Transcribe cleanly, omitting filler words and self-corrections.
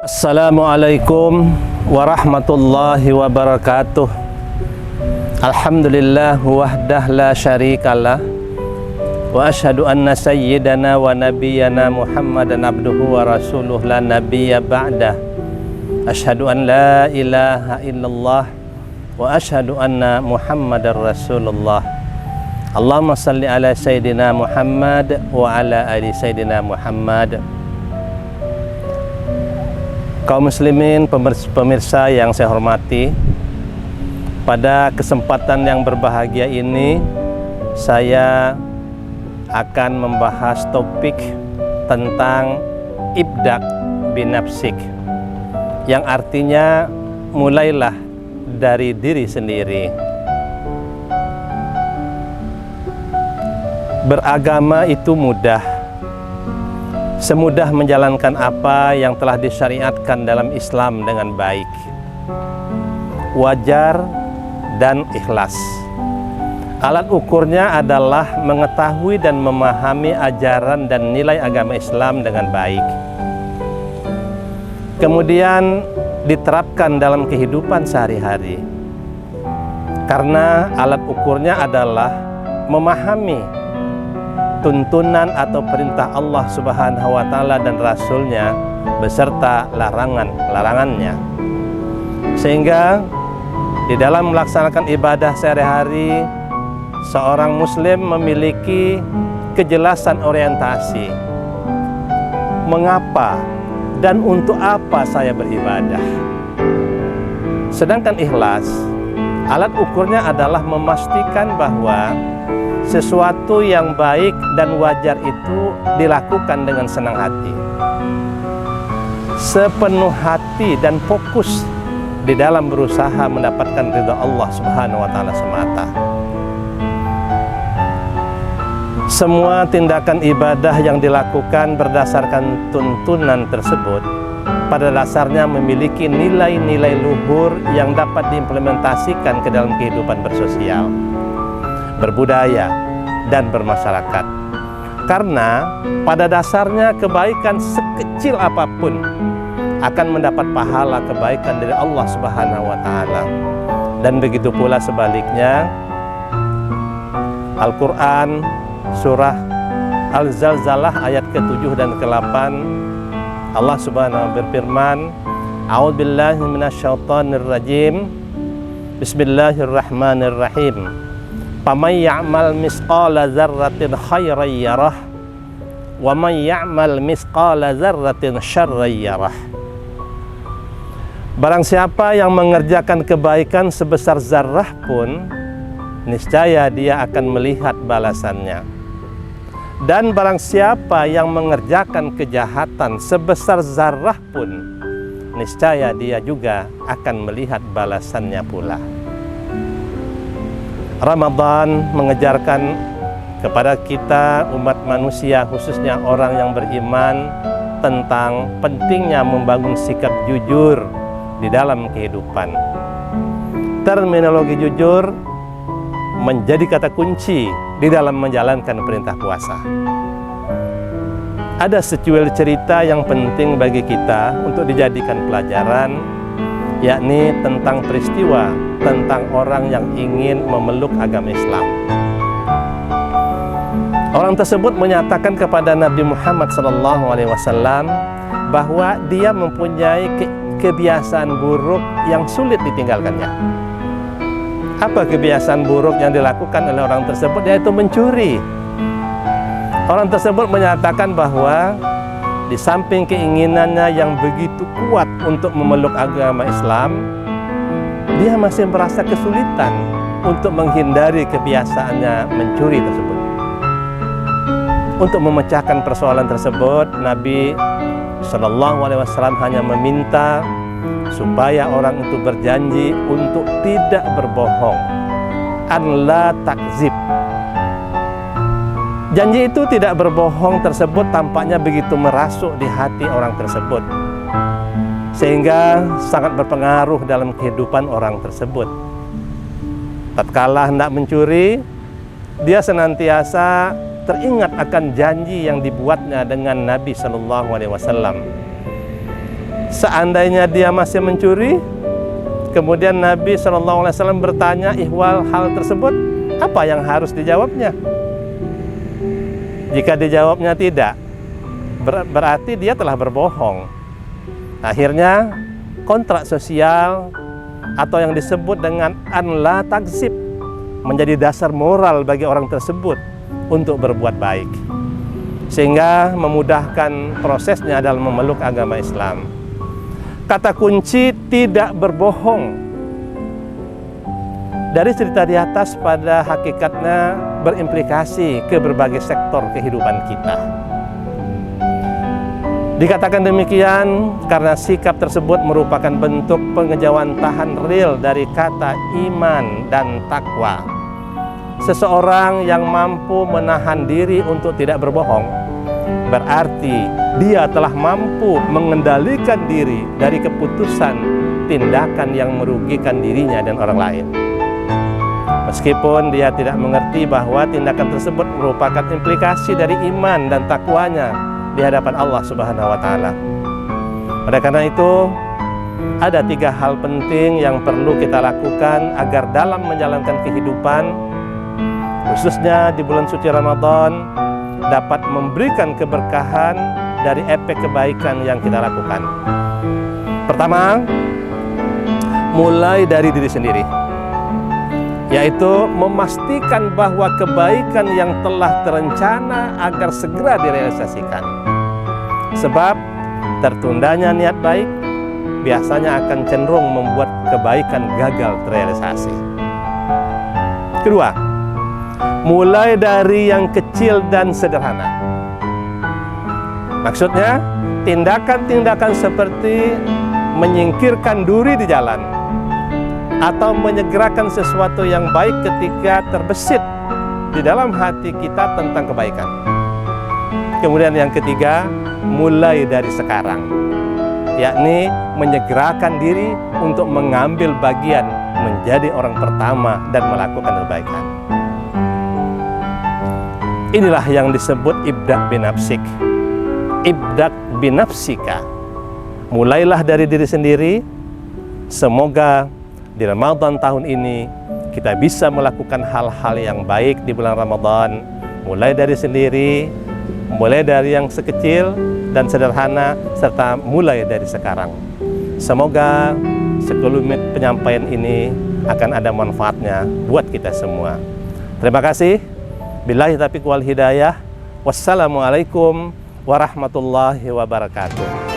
Assalamualaikum warahmatullahi wabarakatuh. Alhamdulillah wahdah la syarikalah. Wa asyhadu anna sayyidana wa nabiyyana Muhammadan abduhu wa rasuluh la nabiyya ba'dah. Asyhadu an la ilaha illallah wa asyhadu anna Muhammadar Rasulullah. Allahumma salli ala sayyidina Muhammad wa ala ali sayyidina Muhammad. Kaum muslimin, pemirsa yang saya hormati, pada kesempatan yang berbahagia ini saya akan membahas topik tentang ibda' binafsik, yang artinya mulailah dari diri sendiri. Beragama itu mudah, semudah menjalankan apa yang telah disyariatkan dalam Islam dengan baik, wajar dan ikhlas. Alat ukurnya adalah mengetahui dan memahami ajaran dan nilai agama Islam dengan baik, kemudian diterapkan dalam kehidupan sehari-hari. Karena alat ukurnya adalah memahami tuntunan atau perintah Allah Subhanahu wa Ta'ala dan Rasulnya beserta larangannya, sehingga di dalam melaksanakan ibadah sehari-hari seorang muslim memiliki kejelasan orientasi mengapa dan untuk apa saya beribadah. Sedangkan ikhlas, alat ukurnya adalah memastikan bahwa sesuatu yang baik dan wajar itu dilakukan dengan senang hati, sepenuh hati dan fokus di dalam berusaha mendapatkan ridha Allah Subhanahu wa Ta'ala semata. Semua tindakan ibadah yang dilakukan berdasarkan tuntunan tersebut pada dasarnya memiliki nilai-nilai luhur yang dapat diimplementasikan ke dalam kehidupan bersosial, berbudaya, dan bermasyarakat. Karena pada dasarnya kebaikan sekecil apapun akan mendapat pahala kebaikan dari Allah Subhanahu wa Ta'ala. Dan begitu pula sebaliknya, Al-Quran surah Al-Zalzalah ayat ke-7 dan ke-8, Allah Subhanahu wa Ta'ala berfirman, A'udzubillahi minasyaitonir rajim. Bismillahirrahmanirrahim. Faman ya'mal misqala dzarratin khairan yarah wa man ya'mal misqala dzarratin syarran yarah. Barang siapa yang mengerjakan kebaikan sebesar zarrah pun, niscaya dia akan melihat balasannya. Dan barang siapa yang mengerjakan kejahatan sebesar zarrah pun, niscaya dia juga akan melihat balasannya pula. Ramadan mengejarkan kepada kita umat manusia, khususnya orang yang beriman, tentang pentingnya membangun sikap jujur di dalam kehidupan. Terminologi jujur menjadi kata kunci di dalam menjalankan perintah puasa. Ada secuil cerita yang penting bagi kita untuk dijadikan pelajaran, yakni tentang peristiwa tentang orang yang ingin memeluk agama Islam. Orang tersebut menyatakan kepada Nabi Muhammad SAW bahwa dia mempunyai kebiasaan buruk yang sulit ditinggalkannya. Apa kebiasaan buruk yang dilakukan oleh orang tersebut? Yaitu mencuri. Orang tersebut menyatakan bahwa di samping keinginannya yang begitu kuat untuk memeluk agama Islam, dia masih merasa kesulitan untuk menghindari kebiasaannya mencuri tersebut. Untuk memecahkan persoalan tersebut, Nabi SAW hanya meminta supaya orang itu berjanji untuk tidak berbohong, an la takzib. Janji itu tidak berbohong tersebut tampaknya begitu merasuk di hati orang tersebut, sehingga sangat berpengaruh dalam kehidupan orang tersebut. Tatkala hendak mencuri, dia senantiasa teringat akan janji yang dibuatnya dengan Nabi SAW. Seandainya dia masih mencuri, kemudian Nabi SAW bertanya ihwal hal tersebut, apa yang harus dijawabnya? Jika dijawabnya tidak, berarti dia telah berbohong. Akhirnya kontrak sosial atau yang disebut dengan an la takzib menjadi dasar moral bagi orang tersebut untuk berbuat baik, sehingga memudahkan prosesnya dalam memeluk agama Islam. Kata kunci tidak berbohong dari cerita di atas pada hakikatnya berimplikasi ke berbagai sektor kehidupan kita. Dikatakan demikian karena sikap tersebut merupakan bentuk pengejawantahan real dari kata iman dan takwa. Seseorang yang mampu menahan diri untuk tidak berbohong, berarti dia telah mampu mengendalikan diri dari keputusan tindakan yang merugikan dirinya dan orang lain. Meskipun dia tidak mengerti bahwa tindakan tersebut merupakan implikasi dari iman dan takwanya di hadapan Allah Subhanahu wa Ta'ala. Oleh karena itu, ada 3 hal penting yang perlu kita lakukan agar dalam menjalankan kehidupan, khususnya di bulan suci Ramadan, dapat memberikan keberkahan dari efek kebaikan yang kita lakukan. Pertama, mulai dari diri sendiri, yaitu memastikan bahwa kebaikan yang telah terencana agar segera direalisasikan. Sebab tertundanya niat baik biasanya akan cenderung membuat kebaikan gagal terrealisasi. Kedua, mulai dari yang kecil dan sederhana. Maksudnya, tindakan-tindakan seperti menyingkirkan duri di jalan atau menyegerakan sesuatu yang baik ketika terbesit di dalam hati kita tentang kebaikan. Kemudian yang ketiga, mulai dari sekarang, yakni menyegerakan diri untuk mengambil bagian menjadi orang pertama dan melakukan kebaikan. Inilah yang disebut ibda' binafsik, ibda' binafsika. Mulailah dari diri sendiri. Semoga di Ramadan tahun ini kita bisa melakukan hal-hal yang baik di bulan Ramadan, mulai dari sendiri, mulai dari yang sekecil dan sederhana, serta mulai dari sekarang. Semoga sekelumit penyampaian ini akan ada manfaatnya buat kita semua. Terima kasih. Billahi taufiq wal hidayah. Wassalamualaikum warahmatullahi wabarakatuh.